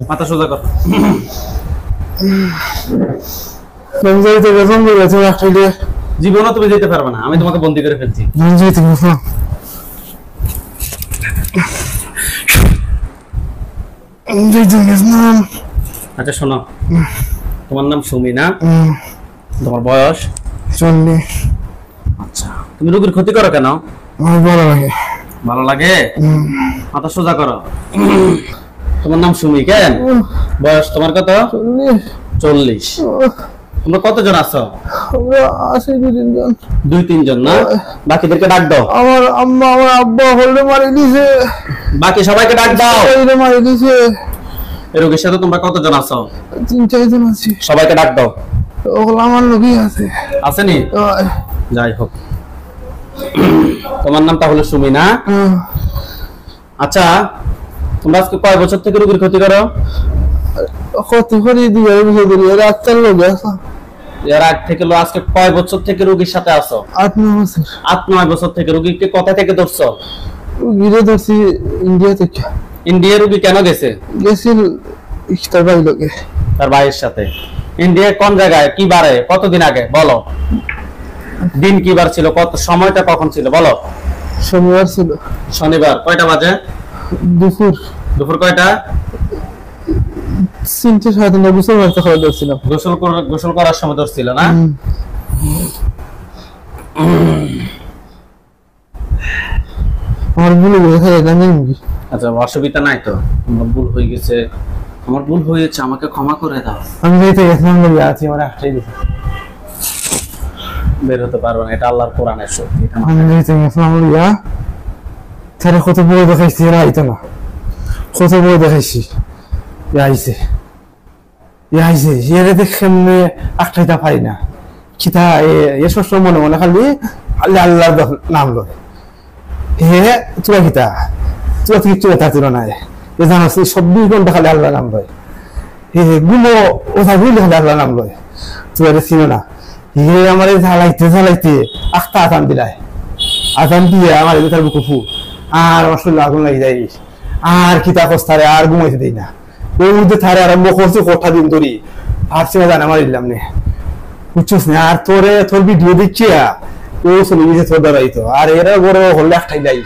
মাথা সোজা কর। জীবনও তুমি যেতে পারবে না, আমি তোমাকে বন্দি করে ফেলছি। আচ্ছা শোনো, তোমার নাম সুমি না? তোমার বয়স 40। আচ্ছা, তুমি রোগীর ক্ষতি করো কেন? আমার ভালো লাগে। ভালো লাগে? মাথা সোজা করো। তোমার নাম সুমি কেন? বয়স তোমার কত? 40। তোমরা কতজন আছো? আমরা আছি 2-3 জন। 2-3 জন না? বাকিদেরকে ডাক দাও। আমার আম্মা আমার আব্বা হলে মারি দিয়েছে। বাকি সবাইকে ডাক দাও। হলে মারি দিয়েছে। এই রোগীর সাথে তোমরা কতজন আছো? 3-4 জন আছি। সবাইকে ডাক দাও। ওগুলো আমার লোকই আছে। আসেনি? যাই হোক, তোমার নাম তাহলে সুমি না? আচ্ছা, তোমরা আজকে কয় বছর থেকে রোগীর ক্ষতি করো? ক্ষতি করি 2 বছর ধরে। রাস্তার লোক আছে। এর আগ থেকে আজকে কয় বছর থেকে রোগীর সাথে আছো? 8-9 বছর। 8-9 বছর থেকে। রোগীকে কোথা থেকে ধরছো? গিরে ধরছি ইন্ডিয়া থেকে। ইন্ডিয়া রোগী কেন গেছে? গেছিল তার ভাই লোকে। তার ভাইয়ের সাথে। ইন্ডিয়া কোন জায়গায়, কি বারে, কতদিন আগে বলো? দিন কি বার ছিল, কত সময়টা কখন ছিল বলো? শনিবার ছিল। শনিবার। কয়টা বাজে? দুপুর। দুপুর কয়টা? 3-3:30 গোসল করতে খাওয়া ধরছিলাম। গোসল করার সময় ধরছিল না? আমার ভুল হয়ে গেছে জানেন কি? আচ্ছা, অসুবিধা নাই তো। আমার ভুল হয়ে গেছে, আমার ভুল হয়েছে, আমাকে ক্ষমা করে দাও। আমি যাইতে গেছিলাম বলে আছি আমার একটাই দিছে। বের হতে পারবো না, এটা আল্লাহর কোরআনের শক্তি। এটা আমি যাইতে গেছিলাম বলে তারা কত বড় দেখাইছি, এরা আইতো না। কত বড় দেখাইছি, আইছে আইছে এরা দেখে একটাইটা পাই না। খিতা এ সবসময় মনে মনে খালি আল্লাহর নাম লয়। হে তোরা খিতা তোরা থেকে চলে থাকছিল না। এ জানো 24 ঘন্টা খালি আল্লাহ নাম লয়। হে গুলো ওটা বুঝলে খালি আল্লাহ নাম লয়। তোরা ছিল না। হে আমার ঝালাইতে আখতা আজান দিলাই। আজান দিয়ে আমার তার বুকে ফু আর আমার শরীর আগুন লাগি যাই। আর খিতা কস্তারে আর ঘুমাইতে দিই না। ওর মধ্যে থারে আরম্ভ করছে কোঠা দিন ধরি। ভাবছি না জান আমার ইলাম নে বুঝছিস না। আর তোর ভিডিও দেখছি ও চলে গেছে তোর দাঁড়াইতো। আর এরা বড় হলে একটাই যাই,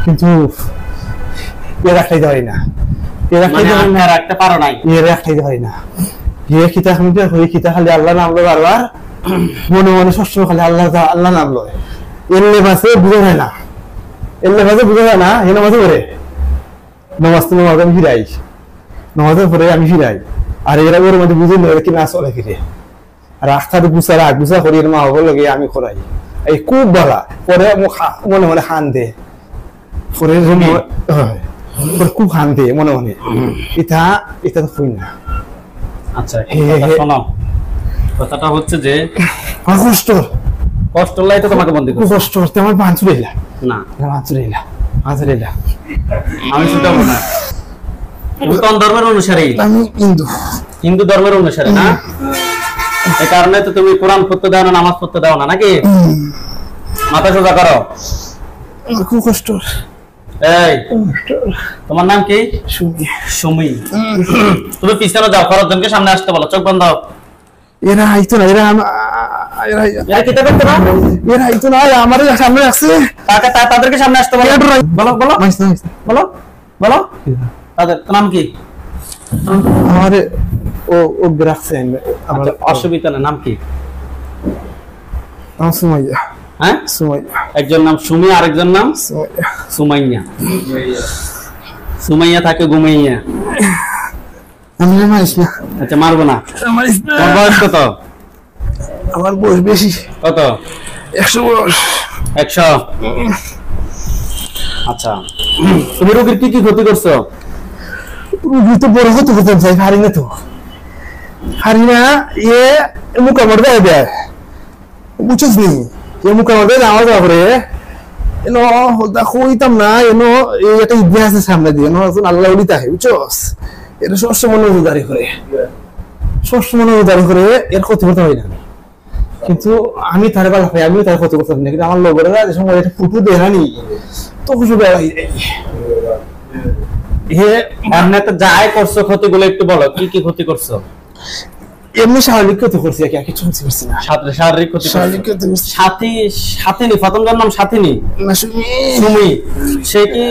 কিন্তু এর একটাই যাই না। এর একটাই রাখতে পারো নাই। এর একটাই যাই না। এ খিতা হয়ে খিতা খালি আল্লাহ নাম লয়। বারবার মনে মনে সবসময় খালি আল্লাহ আল্লাহ নাম লয়। এলে মাসে বুঝে যায় না, এলে মাসে বুঝে যায় না। এনে মাসে করে নমাজ তো নমাজ আমি ফিরাই, নমাজের পরে আমি ফিরাই। আর এরা ওর মধ্যে বুঝে নেই কি না চলে ফিরে। আর আখতার গুছা করি এর মা হবো লগে আমি করাই। এই খুব বলা পরে মনে মনে খান দে পরে খুব খান দে মনে মনে। এটা তো খুই না। আচ্ছা শোনো, কথাটা হচ্ছে যে কষ্ট লাই তো তোমাকে বন্দি করছে। কষ্ট করতে আমার বাঁচুরিলা না, বাঁচুরিলা আমি ছুটাবো না। তুমি কোন ধর্মের অনুসারী? আমি হিন্দু ধর্মের অনুসারী না? এই কারণে তো তুমি কোরআন পড়তে দাও না, নামাজ পড়তে দাও না নাকি? মাথা সোজা করো। খুব কষ্ট। এই তোমার নাম কি? সুমি। তুমি পিছনে যাও, খরচজনকে সামনে আসতে বলো। চোখ বন্ধ। এরা আইতো না, এরা কিতা করতে না, এরা আইতো না। আমার সামনে আসছে, তাদেরকে সামনে আসতে বলো। বলো বলো বলো বলো তাদের নাম কি? আমার ও রাখছে। আমার অসুবিধা না। নাম কি? সুমাইয়া। হ্যাঁ সুমাইয়া। একজন নাম সুমি, আরেকজন নাম সুমাইয়া। সুমাইয়া থাকে ঘুমাইয়া। আমি মারিস না। আচ্ছা মারবো না। তোমার বয়স কত? আমার বয়স বেশি। কত? 100 বয়স। 100। আচ্ছা, তুমি রোগীর কি কি ক্ষতি করছো? রুগী তো বড় ক্ষতি করতে চাই, হারি না তো। হারি না। এ মুখামর দেয় দেয়, বুঝছিস নি? এ মুখামর দেয় আমার তারপরে এনো হইতাম না। এনো একটা ইতিহাস আছে সামনে দিয়ে। এনো একজন আল্লাহ উলি থাকে, বুঝছস? এটা সবসময় নজরদারি করে, সবসময় নজরদারি করে। এর ক্ষতি করতে হয় না, কিন্তু আমি তার বেলা পাই, আমিও তার ক্ষতি করতে পারি না। কিন্তু আমার লোকেরা যে সময় এটা ফুটু দেয় না নি তখন শুধু হে এমনিতে যাই করছো ক্ষতিগুলো একটু বলো, কি কি ক্ষতি করছো? এমনি শারীরিক ক্ষতি করছি, আর কিছু ক্ষতি করছি না। শারীরিক ক্ষতি শারীরিক ক্ষতি করছি। সাথিনী, প্রথমটার নাম সাথিনী। না সুমি, সুমি, সে কি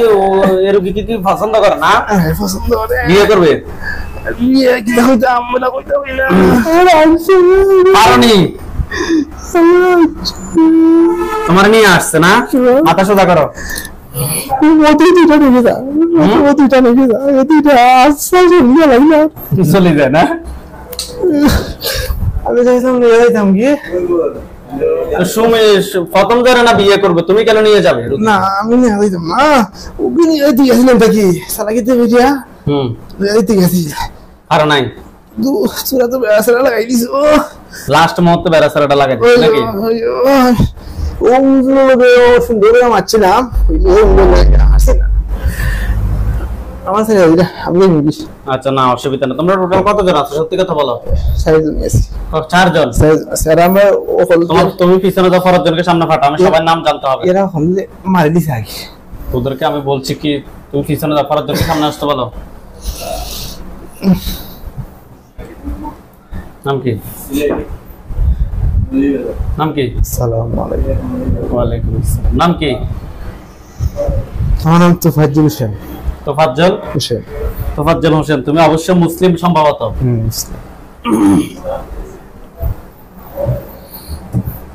এর কি কি পছন্দ করে না? পছন্দ করে। বিয়ে করবে? বিয়ে কি দেখো আমরা করতে পারি না। পারনি, তোমার নিয়ে আসছে না? মাথা সোজা করো। চলে যায় না? আমি চাইতাম নিয়ে যাইতাম কি সুমি প্রথম ধরে না বিয়ে করবে, তুমি কেন নিয়ে যাবে? না আমি নিয়ে যাইতাম না, ওকে নিয়ে যাইতে গেছিলাম নাকি সালাকিতে বেরিয়া যাইতে গেছি। আর নাই চূড়া তো বেড়া লাগাই দিস। ও লাস্ট মুহূর্তে বেড়াছাড়াটা লাগাই দিচ্ছে নাকি? ও সুন্দর মারছিলাম, আসে না আমার ছেলে আমি নিবি। আচ্ছা, না অসুবিধা না। তোমরা টোটাল কতজন আছো সত্যি কথা বলো? 4 জন আছি। 4 জন? স্যার আমরা তুমি পিছনে তো 4 জনকে সামনে ফাটা, আমি সবার নাম জানতে হবে। এরা হলে মারি দিছে আগে। তোদেরকে আমি বলছি কি তুমি পিছনে তো 4 জনকে সামনে আসতে বলো। নাম কি? নাম কি? আসসালামু আলাইকুম। ওয়ালাইকুম আসসালাম। নাম কি? আমার নাম তোফাজ্জল হোসেন। তোফাজ্জল হোসেন। তোফাজ্জল হোসেন, তুমি অবশ্য মুসলিম সম্ভবত।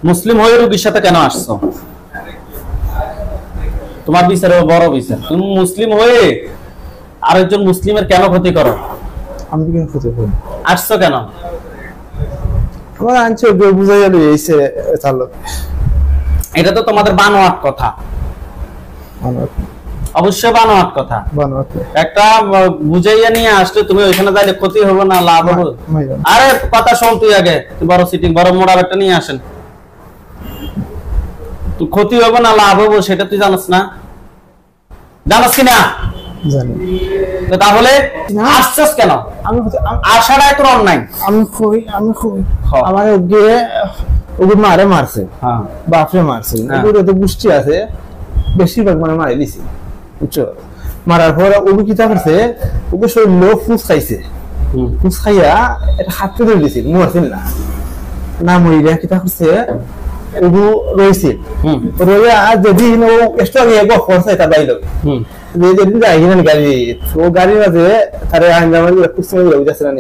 মুসলিম হয়ে রোগীর সাথে কেন আসছো? তোমার বিচারে বড় বিচার, তুমি মুসলিম হয়ে আরেকজন মুসলিমের কেন ক্ষতি করো? আমি কেন ক্ষতি করব? আসছো কেন? আমার আনছে বুঝাই গেল এইসে চালো। এটা তো তোমাদের বানোয়াট কথা, অবশ্যই বানোয়াট কথা। একটা বুঝাইয়া নিয়ে আসলে তুমি ওইখানে যাইলে ক্ষতি হবে না লাভ হবে? আরে কথা শোন, তুই আগে বড় সিটিং বড় মোড়া একটা নিয়ে আসেন, তুই ক্ষতি হবে না লাভ হবে সেটা তুই জানাস না? জানাস কিনা? জানি। তাহলে আসছস কেন? আমি আসাটা তোর অন্যায়। আমি আমার গিয়ে ওগুলো মারে মারছে, বাপরে মারছে, ওগুলো তো গোষ্ঠী আছে বেশিরভাগ মানে মারে দিছি, বুঝছো? মারার পর ওগুলো কি করছে, ওকে শরীর ফুস খাইছে, ফুস খাইয়া এটা হাত ধরে দিছে, মরছিল না, না মরিয়া কি করছে ওগুলো রয়েছে রইয়া যেদিন ও এক্সট্রা গিয়ে খরচ হয় তার বাইরে যেদিন যাই না গাড়ি, ও গাড়ির মাঝে তারে বুঝাচ্ছে না,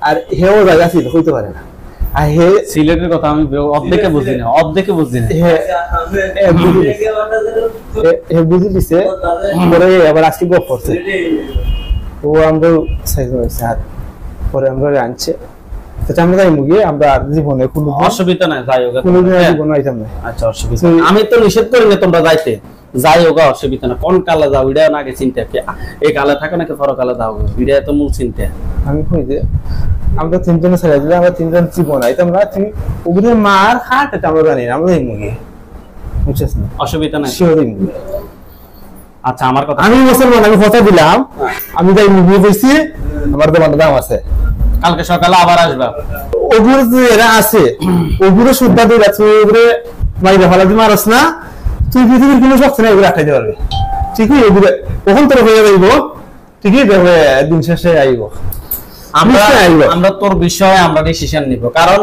আর হেও জায়গা ছিল হইতে পারে না। আর হে সিলেটের কথা আমি অর্ধেকে বুঝি না, অর্ধেকে বুঝি না। হে বুঝে দিছে, পরে আবার আজকে গপ করছে, ও আমরা সাইজ হয়েছে, আর পরে আমরা আনছে সেটা আমরা যাই মুগিয়ে আমরা আর জীবনে কোনো অসুবিধা নাই, যাই হোক কোনোদিন জীবনে আইতাম না। আচ্ছা অসুবিধা, আমি তো নিষেধ করি না তোমরা যাইতে, যাই হোক অসুবিধা না। কোন কালে যাও এটা নাকি চিন্তা, এই কালে থাকে নাকি পরকালে যাও, এটা তো মূল চিন্তা। আমি কই যে আমরা 3 জনে ছেড়ে দিলে আমরা 3 জন জীবন আইতাম না, তুমি ওগুলো মার খাট এটা আমরা জানি না, আমরা যাই মুগিয়ে, বুঝছিস না? অসুবিধা নাই, শিওর যাই মুগিয়ে। আচ্ছা আমার কথা, আমি মুসলমান, আমি কথা দিলাম, আমি যাই মুগিয়ে কইছি আমার দোকানে দাম আছে, কালকে সকালে আবার আসবা। ওগুলো যে এরা আছে ওগুলো শুদ্ধা দিয়ে যাচ্ছে, ওগুলো মাইরা ফেলা দিয়ে মারস না, তুই পৃথিবীর কোনো শক্তি না এগুলো আটকাইতে পারবে, ঠিকই? ওগুলো কখন তোর হয়ে যাইব, ঠিকই দেখবে দিন শেষে আইব। আমরা তোর বিষয়ে আমরা ডিসিশন নিব, কারণ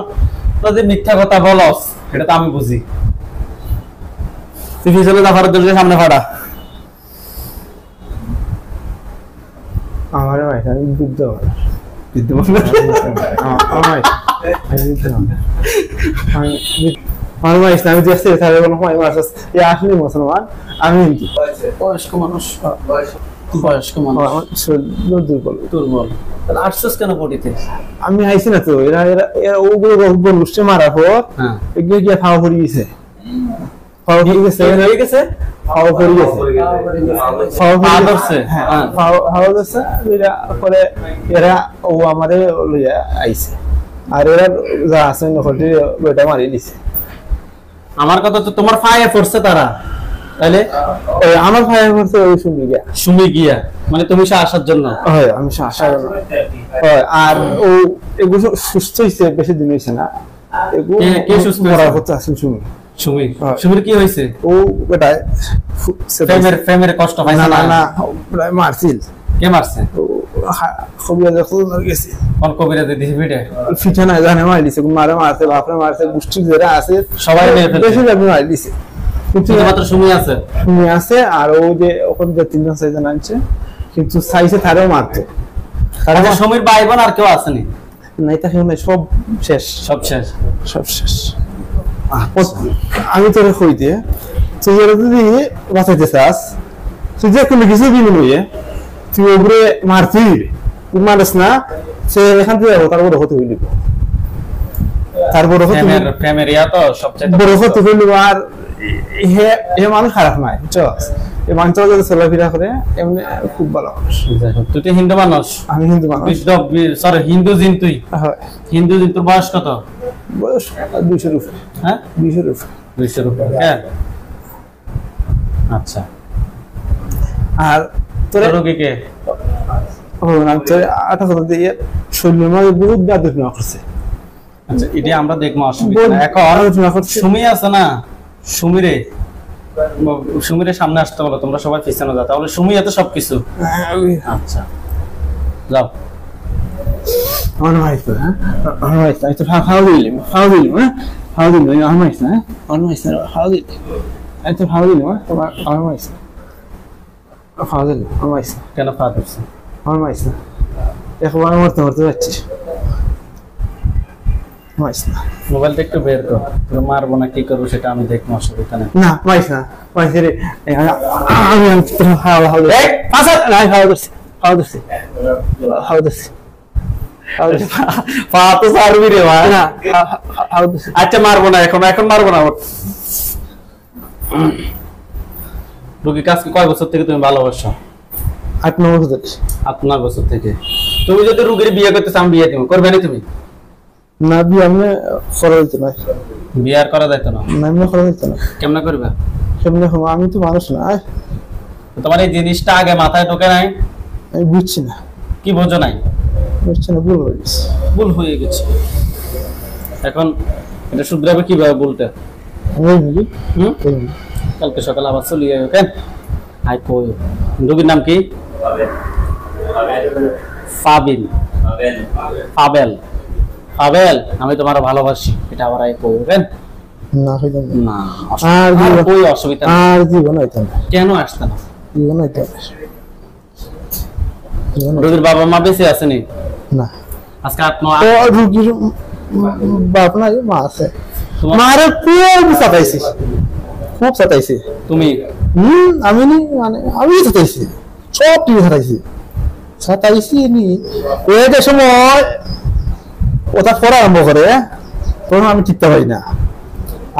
যদি মিথ্যা কথা বলস এটা তো আমি বুঝি। তুই পিছনে জাফারের দরজা সামনে ফাড়া। আমার ভাই আমি বুদ্ধ মুসলমান, আমি বয়স্ক মানুষ, বয়স্ক মানুষ দুর্বল, আসছিস কেন পটিতে? আমি আইছি না তো, এরা এরা ওগুলো গোষ্ঠী মারার পর এগিয়ে গিয়ে খাওয়া পড়ে গেছে, খাওয়া পড়ে গেছে, হয়ে গেছে, খাওয়া পড়ে গেছে, পরে এরা ও আমারে লইয়া আইছে, আর এরা যা আছে ওইটা মারি দিছে। আমার কথা তো তোমার ফায়ার পড়ছে তারা, তাহলে আমার ফায়ার পড়ছে ওই সুমি গিয়া, মানে তুমি আসার জন্য? হয় আমি আসার জন্য। আর ও এগুলো সুস্থ হয়েছে, বেশি দিন হয়েছে না, কে সুস্থ করতে আসেন সুমি। সুমির কি হয়েছে? ও বেটা ফেমের কষ্ট পাইছে না, না প্রায় মারছিল, কে মারছে? কবিরাজ খুব গেছে কোন কবিরাজে দিছে পিঠে? ফিটা না জানে মারি দিছে, মারে মারছে, বাপরে মারছে, গোষ্ঠী যারা আছে সবাই মেরে ফেলছে। বেশি যাবে মারি দিছে, কিন্তু শুধুমাত্র সুমি আছে। শুনে আছে। আর ও যে ওখানে যে তিনজন চারজন আনছে, কিন্তু চাইছে তারেও মারতে। আচ্ছা, সুমির ভাই বোন আর কেউ আসেনি? না, এটা শুনে সব শেষ, সব শেষ। সব শেষ। আমি তোরে কই দিয়ে তুই এর যদি বাঁচাইতে চাস, তুই যে কোনো কিছু বিনিময়ে তুই ওপরে মারতে দিবি, তুই মারিস না, সে এখান থেকে তার বড় ক্ষতি হইল, তার বড় ক্ষতি প্রেমের ইয়া তো সবচেয়ে বড় ক্ষতি হইল। আর হে মানুষ খারাপ নাই, বুঝছস? এই মানুষটা যদি চলাফেরা করে এমনি খুব ভালো মানুষ। তুই তো হিন্দু মানুষ। আমি হিন্দু মানুষ। সরি, হিন্দু জিন তুই। হয়। হিন্দু জিন, তোর বয়স কত? বয়স 200 উপরে। হ্যাঁ, 200 উপরে। 200 উপরে। হ্যাঁ, আচ্ছা। আর তোরে রোগী কে? ও না, তোরে আটা কথা দিয়ে শরীরের মধ্যে বহুত বেদনা করছে। আচ্ছা, এটা আমরা দেখবো, অসুবিধা নাই। এখন সুমি আছে না, সুমিরে সামনে আসতে বলো, তোমরা সবাই পিছনে যাও, তাহলে সুমি এত সবকিছু। আচ্ছা, যাও। আমার মাইস না, আমার মাইস না, একটু ফাও দিলাম, ফাও দিলাম, হ্যাঁ ফাও দিলাম, আমার মাইস না, আমার মাইস না, ফাও দিলাম, একটু ফাও দিলাম, তোমার আমার মাইস না, ফাও দিলাম, আমার মাইস না। কেন ফা দিচ্ছে? আমার মাইস না, একবার মরতে মরতে যাচ্ছিস, মাইস না। মোবাইলটা একটু বের কর, তোর মারবো না কি করবো সেটা আমি দেখবো, অসুবিধা নেই। না, মাইস না, মাইস রে, আমি ফাও ফাও দিচ্ছি, পাঁচা নাই, ফাও দিচ্ছি, ফাও দিচ্ছি, ফাও দিচ্ছি। পা তো ছাড়বি রে ভাই। না, আচ্ছা, মারবো না এখন, মারবো না। রোগী কাজকে কয় বছর থেকে তুমি ভালোবাসো? 8-9 বছর। 8-9 বছর থেকে। তুমি যদি রোগীর বিয়ে করতে চাও, বিয়ে দিব, করবে না তুমি? না, বিয়ে আমি করা যেত না। বিয়ে আর করা যাইতো না? না, আমি করা যেত না। কেমনে করবে? কেমনে হবো? আমি তো মানুষ না। তোমার এই জিনিসটা আগে মাথায় ঢোকে নাই? আমি বুঝছি না। কি বোঝো নাই? বুঝছি না, ভুল হয়ে গেছে। ভুল হয়ে গেছে। এখন এটা শুধরাবে কিভাবে বলতে? কালকে সকালে আবার চলে যাবে কেন? আই কই রোগীর নাম কি? ফাবিল। ফাবেল। ফাবেল, আমি তোমার ভালোবাসি, এটা আবার আই কই কেন? না, হইতো না। আর কই অসুবিধা নেই। আর জীবন হইতো না। কেন আসতে না? জীবন হইতো না। রোগীর বাবা মা বেঁচে আছেনি? না। আজকে 8-9 রুগীর বাপ নাই, মা আছে। মারে খুব সাতাইছি, খুব সাতাইছি। তুমি? আমি নি, মানে আমি সাতাইছি, সব টিভি সাতাইছি নি। ওইটার সময় ওটা পড়া আরম্ভ করে, তখন আমি টিকতে পারি না।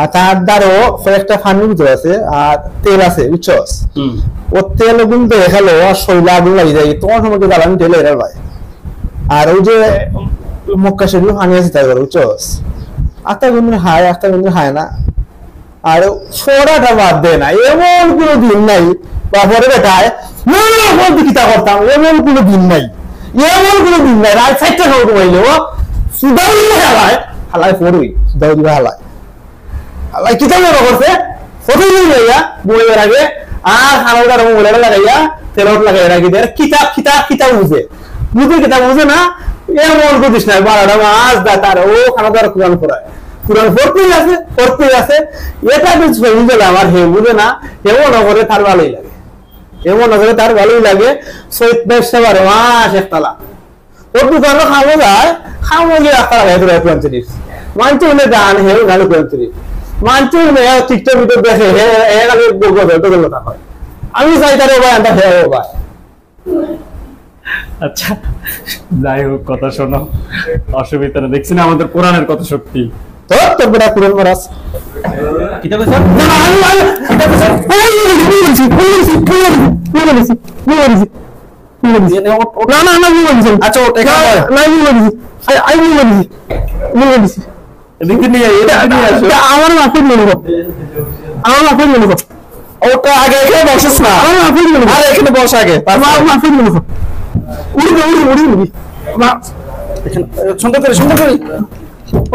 আর তার দ্বারও কয়েকটা ফানির ভিতরে আছে, আর তেল আছে, বুঝছস? ও তেল কিন্তু দেখালো আর শৈলা আগুন লাগি যায়, তোমার সময় জ্বালানি তেল এরা ভাই। আর ওই যে মক্কা শরীফ পানি আছে তাই করে, বুঝছস? একটা গুণ হায়, একটা গুণ হায় না। আর ফোড়াটা বাদ দেয় না, এমন কোনো দিন নাই বাপরে বেটায় কিতা করতাম, এমন কোনো দিন নাই, এমন কোনো দিন নাই। রাত 4টা খাওয়া ঘুমাইলে ও সুদাউরি হালায়, হালায় পড়ুই, সুদাউরি হালায়, হালায় কিতা মনে করছে, ফটো লাগাইয়া বইয়ের আগে, আর খানাটার মোবাইলে লাগাইয়া তেলত লাগাই রাখি দেয়। কিতা বুঝে কিতা বুঝে না, এমন করিস না। 12টা মাস দা তার ও খানাদার কোরআন পড়ায়, কোরআন পড়তেই আছে। এটা বুঝে আমার হে বুঝে না, এমন করে তার ভালোই লাগে, এমন করে তার ভালোই লাগে। 14 মাস একতলা ওর দোকানে খামো যায়, খামো গিয়ে একতলা গায়ে তোরা কোরআন শরীফ মানতে হলে গান হে গান কোরআন শরীফ মানতে হলে টিকটক ভিতর দেখে হে খালি কথা হয়। আমি চাই তার ভাই আমরা হে ভাই। আচ্ছা, যাই হোক, কথা শোনো, অসুবিধা নেই। দেখছি না আমাদের কোরআনের কত শক্তি। তোর বেটা কোরআন মারাস কিতা কইছ? আচ্ছা, ওটা এদিকে নিয়ে আসো। আমার মাফি নেব, আমার মাফি নেব। ওটা আগে এখানে বসিস না, আমার মাফি নেব। আরে এখানে বস আগে, আমার মাফি নেব। উড়ি এখানে সুন্দর করে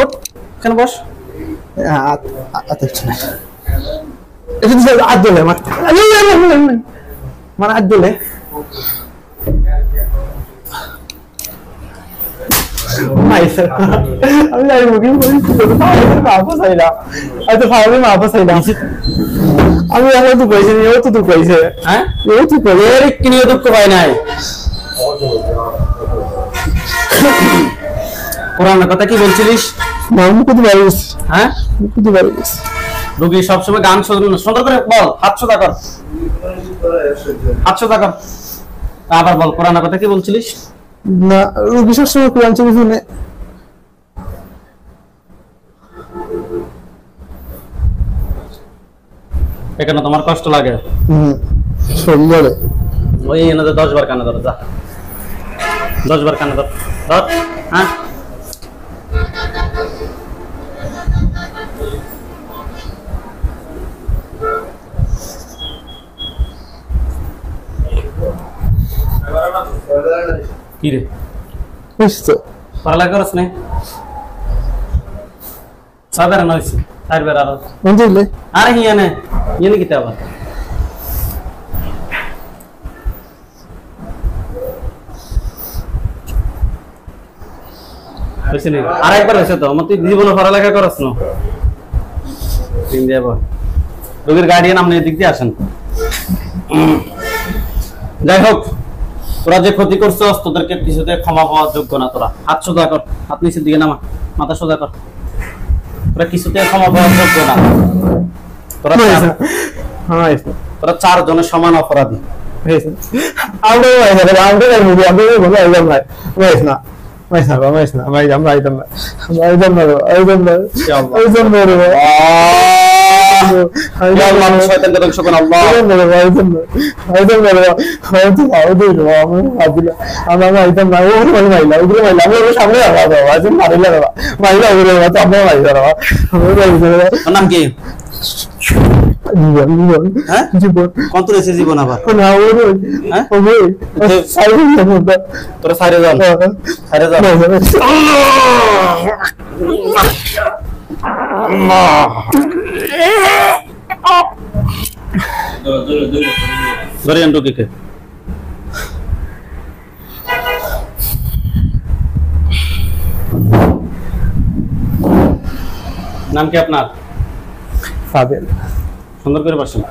ওঠ, এখানে বস। আদ দলে মানে আদ দলে মাইছে আমি জানি মুখে বলছি মাফ চাই না হয়তো ফাউলে মাফ চাই না আমি এখন তো কইছি ও তো তো কইছে হ্যাঁ ও তো কইছে এর কি নিয়ে দুঃখ পাই নাই কোরআনের কথা কি বলছিলিস মামু কত বাড়িস হ্যাঁ কত বাড়িস রোগী সবসময় গান সুন্দর করে বল হাত সোজা কর হাত সোজা কর আবার বল কোরআনের কথা কি বলছিলিস না রোগী সবসময় কোরআন শরীফ শুনে এখানে তোমার কষ্ট লাগে সুন্দরে ওই এনাদের 10 বার কানে ধরো যা 10 বার কানে ধর ধর হ্যাঁ কি রে বুঝছো পড়ালেখা করছ না সাবের নইছে সাবের আর বুঝলে আরে হিয়ানে ইয়ে কি আবার হইছে নি আরেকবার হইছে তো আমার তুই জীবনে পড়ালেখা করছ না দিন দেব রোগীর গার্ডিয়ান আপনি এদিক দিয়ে আসেন যাই হোক তোরা যে ক্ষতি করছস তোদেরকে কিছুতে ক্ষমা পাওয়ার যোগ্য না তোরা হাত সোজা কর হাত নিচের দিকে নামা মাথা সোজা কর তোরা কিছুতে ক্ষমা পাওয়ার যোগ্য না তোরা তোরা 4 জনের সমান অপরাধী আমরা না ভাই আমরা আইতাম না মানুষ শয়তানকে ধ্বংস করুন আল্লাহ নাম কি হ্যাঁ কত রয়েছে জীবন আবার তোরা সাইরে যান সাইরে যান ধরে আন রোগীকে নাম কি আপনার পাবেন সুন্দর করে বসেন